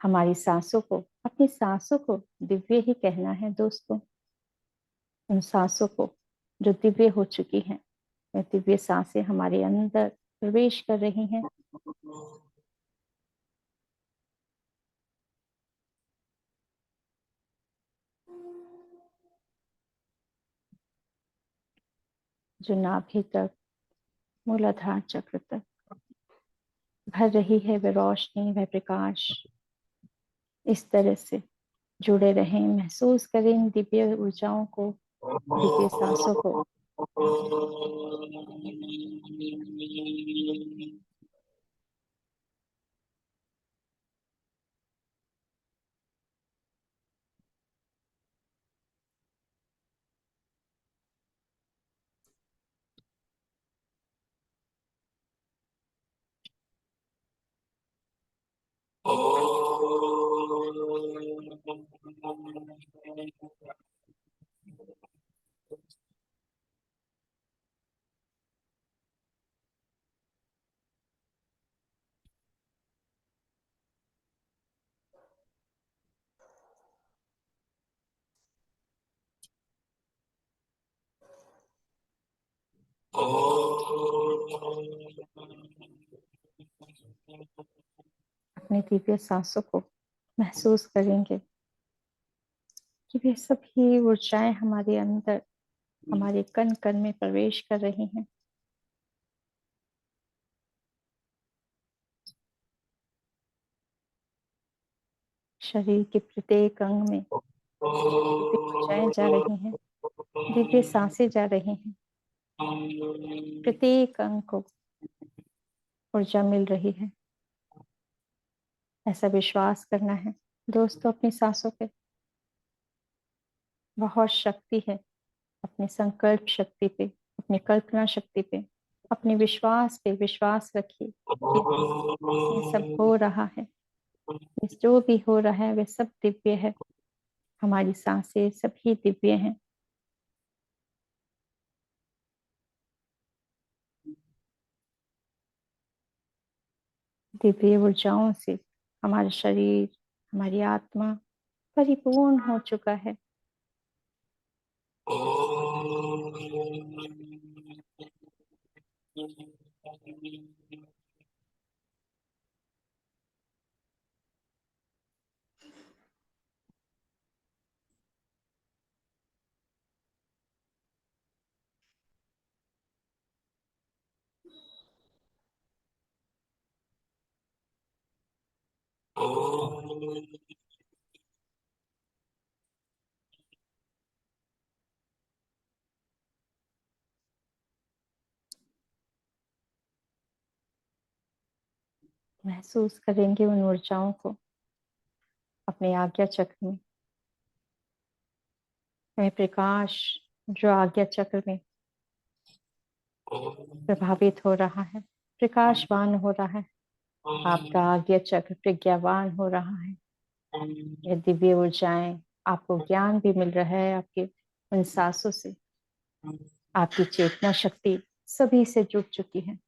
हमारी सांसों को, अपनी सांसों को दिव्य ही कहना है दोस्तों। उन सांसों को जो दिव्य हो चुकी हैं, वह दिव्य सांसें हमारे अंदर प्रवेश कर रही हैं। जो नाभि तक, मूलाधार चक्र तक भर रही है वह रोशनी, वह प्रकाश। इस तरह से जुड़े रहें, महसूस करें इन दिव्य ऊर्जाओं को, दिव्य सांसों को। अपने दिव्य सांसों को महसूस करेंगे कि वे सभी ऊर्जाएं हमारे अंदर, हमारे कण कण में प्रवेश कर रही हैं। शरीर के प्रत्येक अंग में दिव्य ऊर्जाएं जा रही हैं, दिव्य सांसें जा रही हैं। प्रत्येक अंग को ऊर्जा मिल रही है, ऐसा विश्वास करना है। दोस्तों, अपनी सांसों पे बहुत शक्ति है। अपनी संकल्प शक्ति पे, अपनी कल्पना शक्ति पे, अपने विश्वास पे विश्वास रखिए कि ये सब हो रहा है। ये जो भी हो रहा है वे सब दिव्य है। हमारी सांसें सभी दिव्य हैं। दिव्य ऊर्जाओं से हमारा शरीर, हमारी आत्मा परिपूर्ण हो चुका है। महसूस करेंगे उन ऊर्जाओं को अपने आज्ञा चक्र में। वह प्रकाश जो आज्ञा चक्र में प्रभावित हो रहा है, प्रकाशवान हो रहा है। आपका आज्ञा चक्र प्रज्ञावान हो रहा है। ये दिव्य ऊर्जाएं, आपको ज्ञान भी मिल रहा है आपके उन सांसों से। आपकी चेतना शक्ति सभी से जुड़ चुकी है।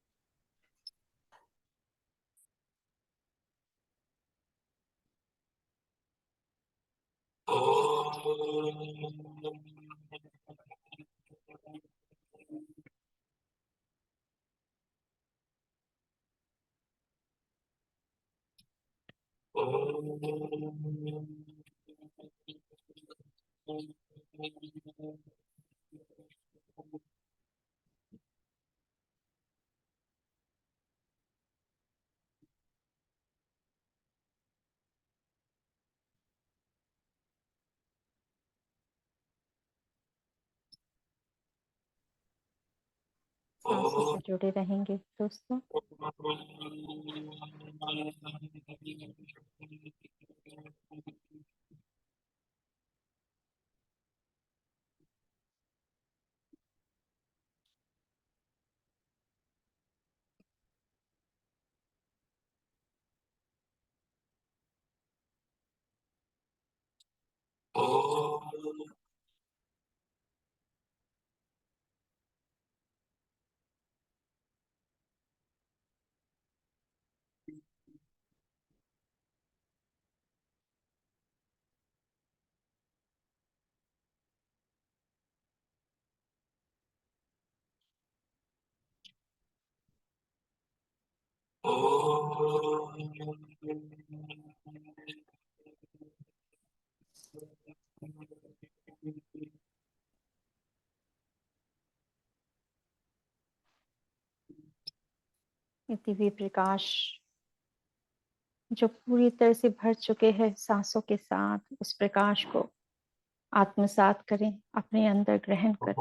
सांसों से जुड़े रहेंगे दोस्तों। ये दिव्य प्रकाश जो पूरी तरह से भर चुके हैं सांसों के साथ, उस प्रकाश को आत्मसात करें, अपने अंदर ग्रहण करें।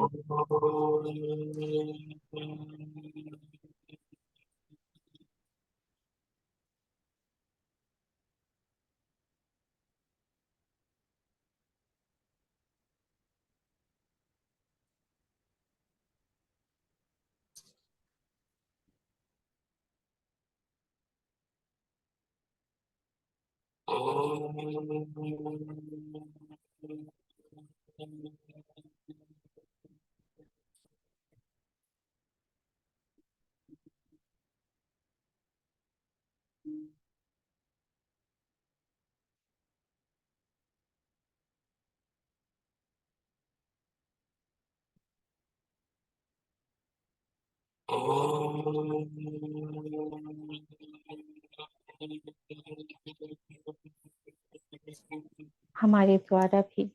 हमारे द्वारा भी,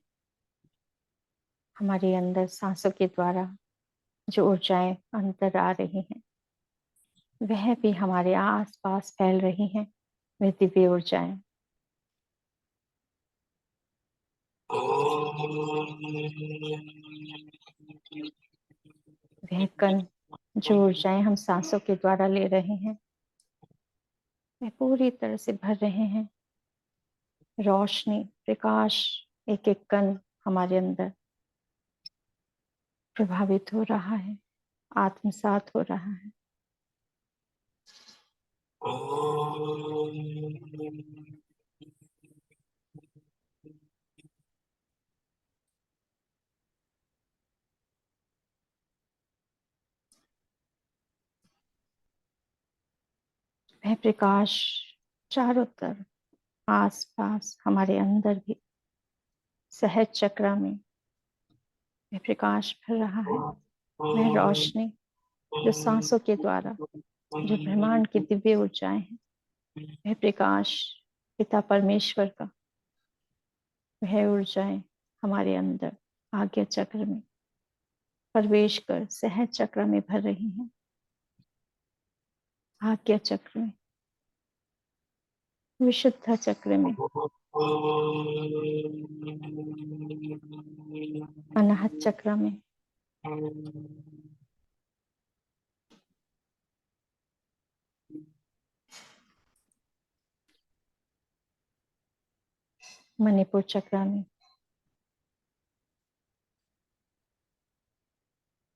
हमारे अंदर सांसों के द्वारा जो ऊर्जाएं अंदर आ रही हैं, वह भी हमारे आस पास फैल रही हैं। वह दिव्य ऊर्जाएं, वह कण, जो ऊर्जाएं हम सांसों के द्वारा ले रहे हैं, वह पूरी तरह से भर रहे हैं। रोशनी, प्रकाश, एक एक कण हमारे अंदर प्रभावित हो रहा है, आत्मसात हो रहा है। वह प्रकाश चारों तरफ, आस पास, हमारे अंदर भी, सहज चक्र में वह प्रकाश भर रहा है। वह रोशनी जो सांसों के द्वारा, जो ब्रह्मांड की दिव्य ऊर्जाएं हैं, वह प्रकाश पिता परमेश्वर का, वह ऊर्जाएं हमारे अंदर आज्ञा चक्र में प्रवेश कर सहज चक्र में भर रही हैं। आज्ञा चक्र में, विशुद्ध चक्र में, अनाहत चक्र में, मणिपुर चक्र में,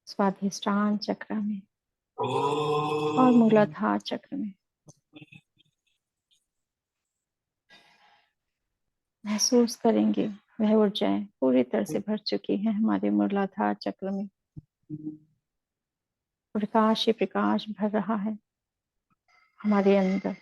स्वाधिष्ठान चक्र में और मूलाधार चक्र में। महसूस करेंगे वह ऊर्जाएं पूरी तरह से भर चुकी है हमारे मूलाधार चक्र में। प्रकाश ही प्रकाश भर रहा है हमारे अंदर।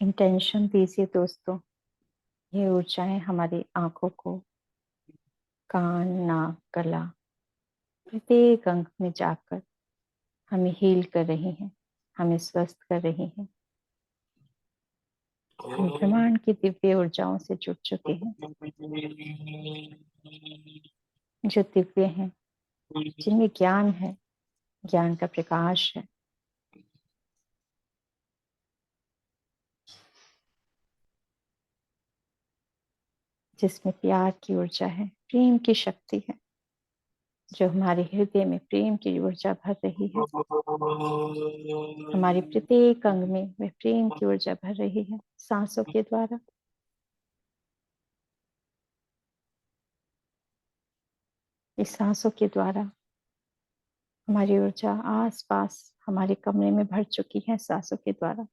इंटेंशन दीजिए दोस्तों, ये ऊर्जाएं हमारी आंखों को, कान, नाक, गला, प्रत्येक अंग में जाकर हमें हील कर रही हैं, हमें स्वस्थ कर रही हैं। हम ब्रह्मांड की दिव्य ऊर्जाओं से जुड़ चुके हैं, जो दिव्य हैं, जिनमें ज्ञान है, ज्ञान का प्रकाश है, जिसमें प्यार की ऊर्जा है, प्रेम की शक्ति है, जो हमारे हृदय में प्रेम की ऊर्जा भर रही है। हमारे प्रत्येक अंग में वह प्रेम की ऊर्जा भर रही है, सांसों के द्वारा। इस सांसों के द्वारा हमारी ऊर्जा आस पास हमारे कमरे में भर चुकी है, सांसों के द्वारा।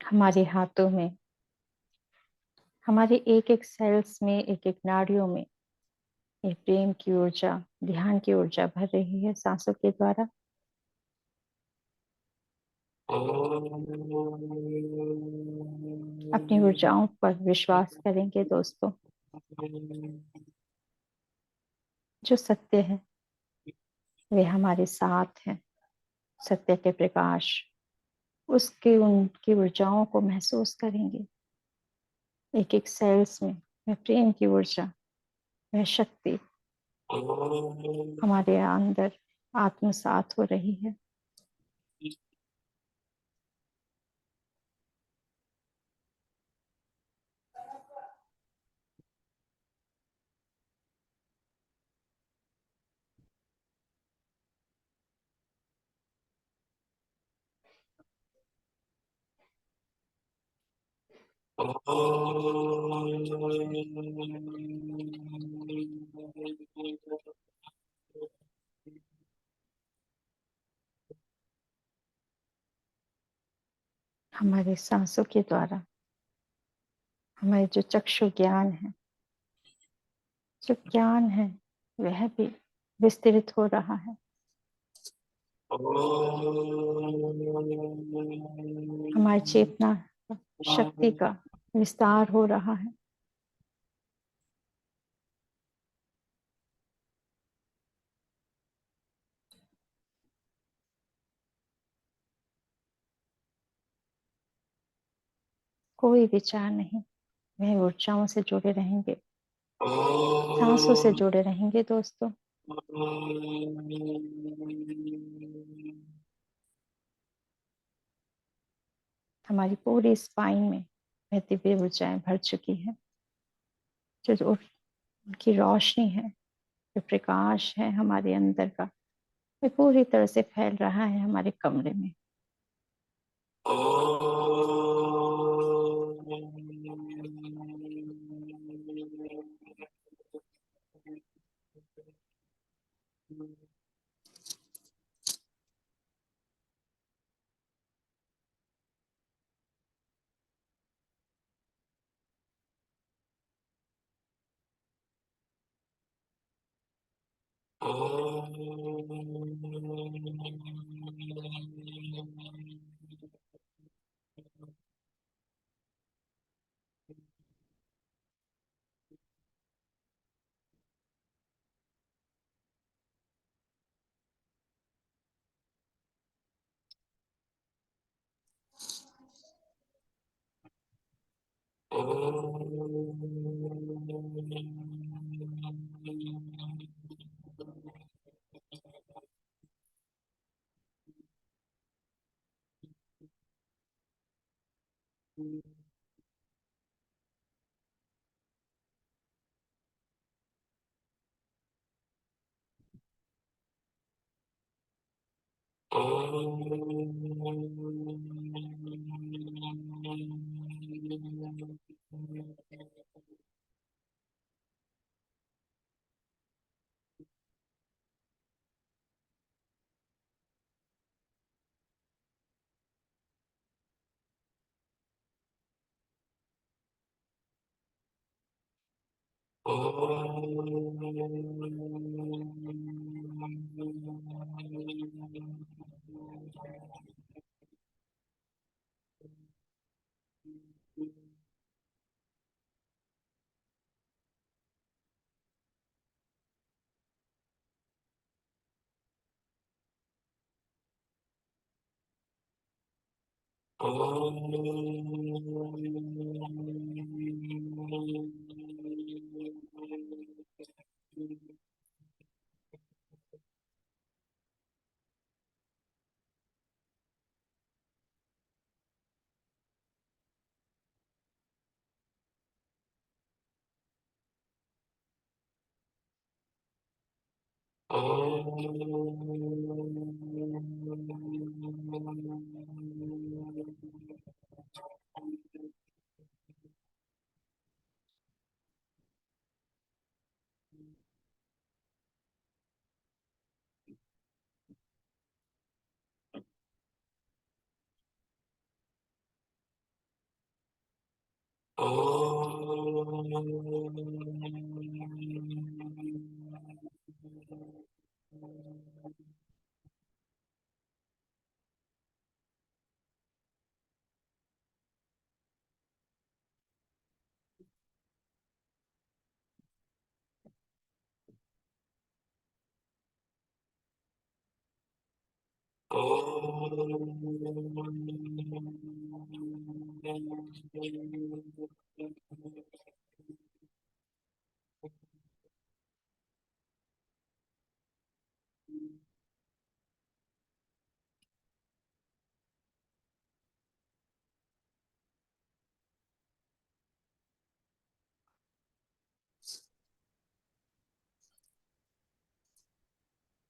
हमारे हाथों में, हमारे एक एक सेल्स में, एक एक नाड़ियों में ये प्रेम की ऊर्जा, ध्यान की ऊर्जा भर रही है, सांसों के द्वारा। अपनी ऊर्जाओं पर विश्वास करेंगे दोस्तों। जो सत्य है वे हमारे साथ हैं, सत्य के प्रकाश, उसके उनकी ऊर्जाओं को महसूस करेंगे। एक एक सेल्स में वह प्रेम की ऊर्जा, वह शक्ति हमारे अंदर आत्मसात हो रही है। हमारे सांसों के द्वारा हमारे जो चक्षु ज्ञान है, जो ज्ञान है वह भी विस्तृत हो रहा है। हमारी चेतना शक्ति का विस्तार हो रहा है। कोई विचार नहीं, वह ऊर्जाओं से जुड़े रहेंगे, सांसों से जुड़े रहेंगे दोस्तों। हमारी पूरी स्पाइन में वह दिव्य ऊर्जाएं भर चुकी हैं। जो उनकी रोशनी है, जो प्रकाश है हमारे अंदर का, वह पूरी तरह से फैल रहा है हमारे कमरे में।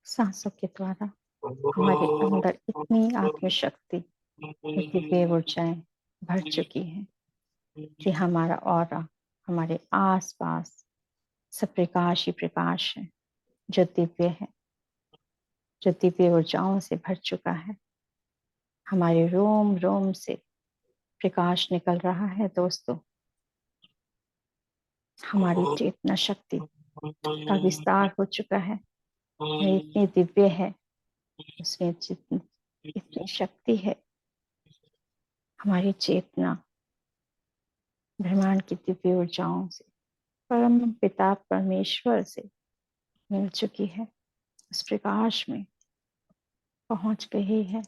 सांसों के द्वारा हमारे अंदर इतनी आत्मशक्ति, दिव्य ऊर्जाएं भर चुकी हैं कि हमारा ऑरा, हमारे आसपास सब प्रकाश ही प्रकाश है, जो दिव्य है, जो दिव्य ऊर्जाओं से भर चुका है। हमारे रोम रोम से प्रकाश निकल रहा है दोस्तों। हमारी चेतना शक्ति का विस्तार हो चुका है। वह इतनी दिव्य है, उसमें जितनी इतनी शक्ति है। हमारी चेतना ब्रह्मांड की दिव्य ऊर्जाओं से, परम पिता परमेश्वर से मिल चुकी है, उस प्रकाश में पहुंच गई है।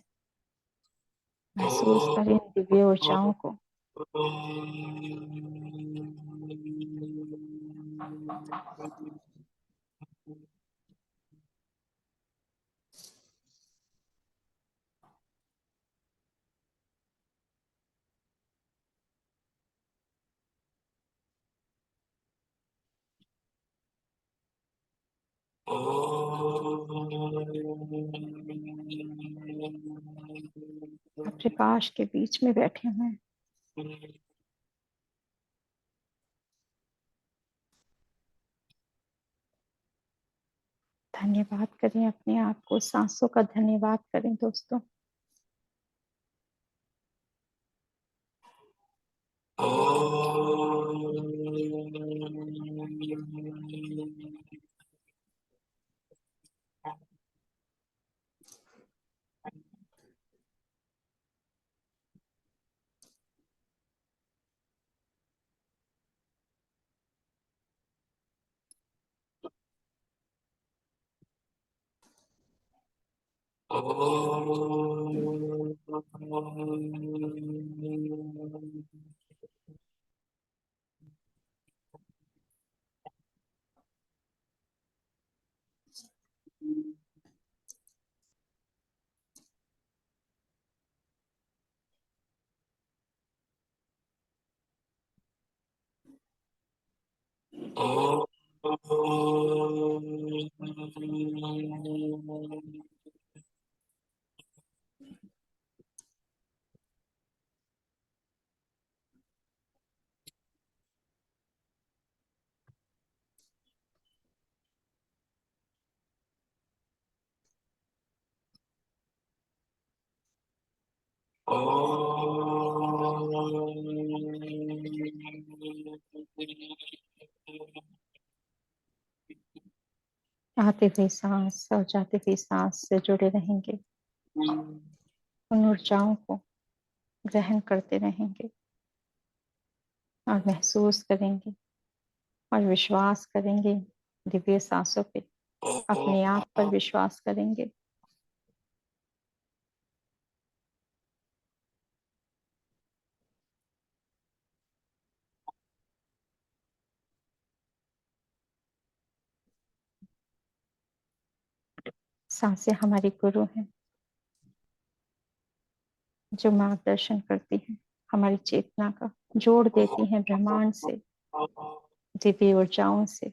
महसूस करें इन दिव्य ऊर्जाओं को। आप प्रकाश के बीच में बैठे हुए हैं। धन्यवाद करें अपने आप को, सांसों का धन्यवाद करें दोस्तों। आते हुए सांस और जाते हुए सांस से जुड़े रहेंगे। उन ऊर्जाओं को ग्रहण करते रहेंगे और महसूस करेंगे और विश्वास करेंगे दिव्य सांसों पे। अपने आप पर विश्वास करेंगे। सांसें हमारी गुरु हैं, जो मार्गदर्शन करती हैं, हमारी चेतना का जोड़ देती हैं ब्रह्मांड से, दिव्य ऊर्जाओं से।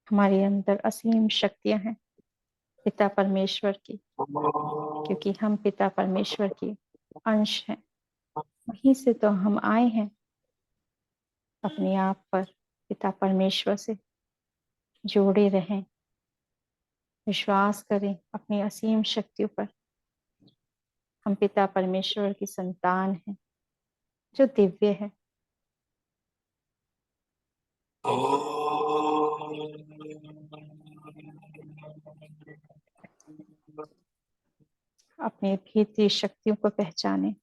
हमारे अंदर असीम शक्तियां हैं पिता परमेश्वर की, क्योंकि हम पिता परमेश्वर की अंश हैं। वहीं से तो हम आए हैं। अपने आप पर पिता परमेश्वर से जोड़े रहें, विश्वास करें अपनी असीम शक्तियों पर। हम पिता परमेश्वर की संतान हैं, जो दिव्य है। अपनी भीतरी शक्तियों को पहचानें।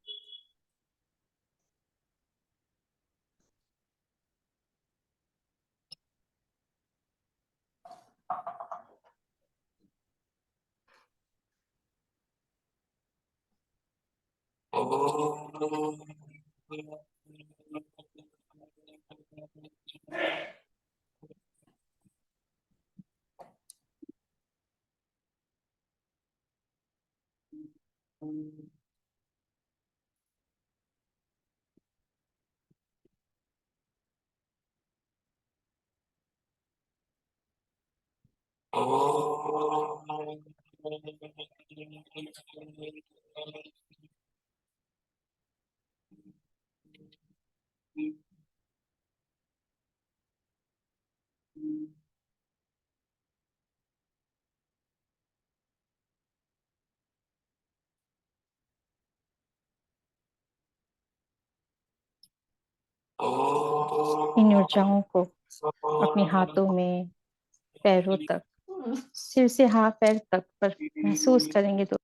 इन ऊर्जाओं को अपने हाथों में, पैरों तक, सिर से हाथ पैर तक पर महसूस करेंगे तो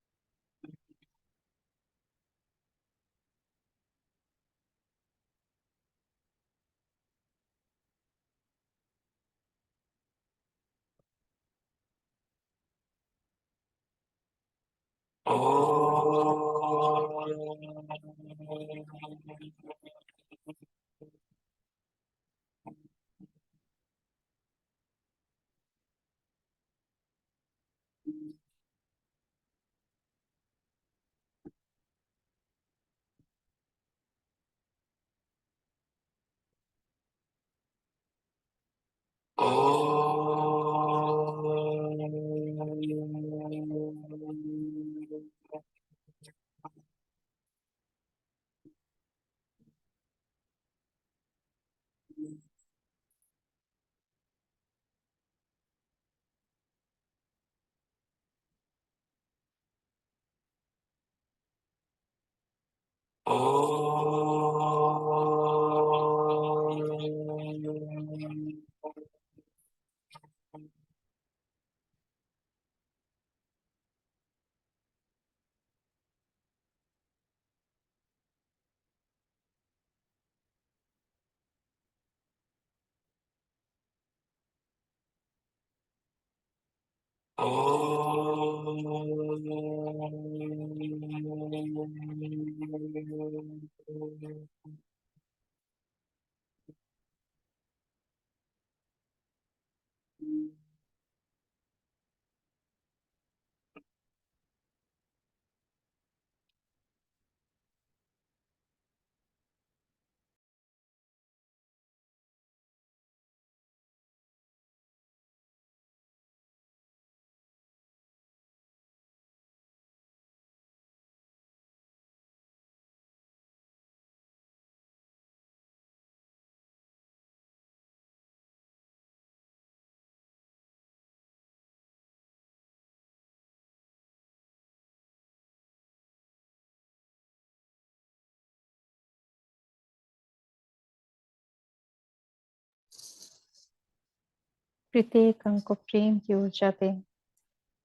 प्रत्येक अंग को प्रेम की ऊर्जा दें।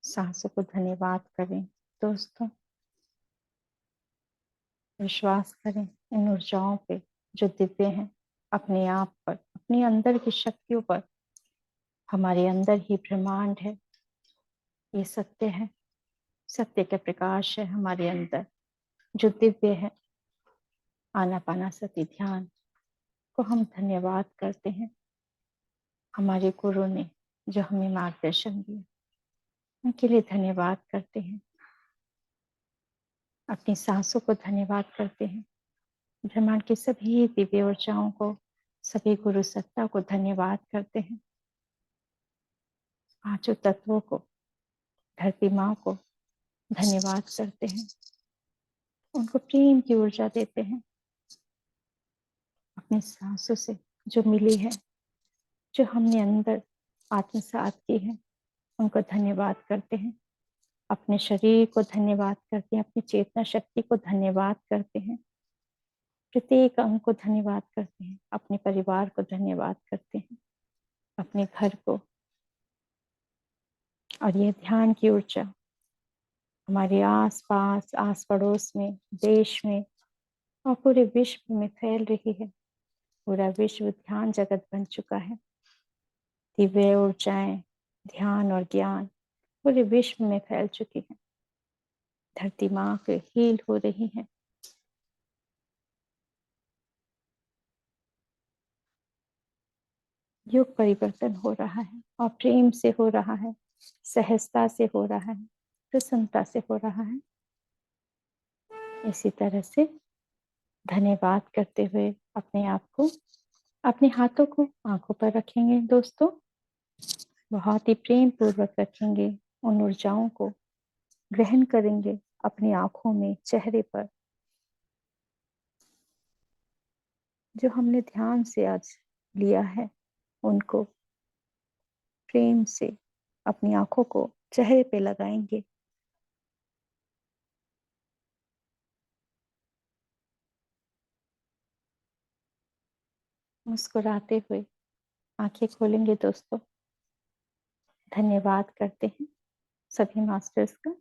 सांसों को धन्यवाद करें। दोस्तों, विश्वास करें इन ऊर्जाओं पे जो दिव्य हैं, अपने आप पर, अपने अंदर की शक्तियों पर। हमारे अंदर ही ब्रह्मांड है, ये सत्य है, सत्य का प्रकाश है हमारे अंदर जो दिव्य है। आनापानासति ध्यान को हम धन्यवाद करते हैं। हमारे गुरु ने जो हमें मार्गदर्शन दिया, उनके लिए धन्यवाद करते हैं। अपनी सांसों को धन्यवाद करते हैं। ब्रह्मांड की सभी दिव्य ऊर्जाओं को, सभी गुरु सत्ता को धन्यवाद करते हैं। पांचों तत्वों को, धरती माँ को धन्यवाद करते हैं। उनको प्रेम की ऊर्जा देते हैं। अपनी सांसों से जो मिली है, जो हमने अंदर आत्मसात की है, उनको धन्यवाद करते हैं। अपने शरीर को धन्यवाद करते हैं। अपनी चेतना शक्ति को धन्यवाद करते हैं। प्रत्येक अंग को धन्यवाद करते हैं। अपने परिवार को धन्यवाद करते हैं। अपने घर को। और ये ध्यान की ऊर्जा हमारे आस पास, आस पड़ोस में, देश में और पूरे विश्व में फैल रही है। पूरा विश्व ध्यान जगत बन चुका है। दिव्य ऊर्जाएं, ध्यान और ज्ञान पूरे विश्व में फैल चुकी है। धरती माँ के हील हो रही है। युग परिवर्तन हो रहा है और प्रेम से हो रहा है, सहजता से हो रहा है, प्रसन्नता से हो रहा है। इसी तरह से धन्यवाद करते हुए अपने आप को, अपने हाथों को आंखों पर रखेंगे। दोस्तों, बहुत ही प्रेम पूर्वक रखेंगे। उन ऊर्जाओं को ग्रहण करेंगे अपनी आंखों में, चेहरे पर। जो हमने ध्यान से आज लिया है उनको प्रेम से अपनी आंखों को चेहरे पे लगाएंगे। मुस्कुराते हुए आंखें खोलेंगे दोस्तों। धन्यवाद करते हैं सभी मास्टर्स का।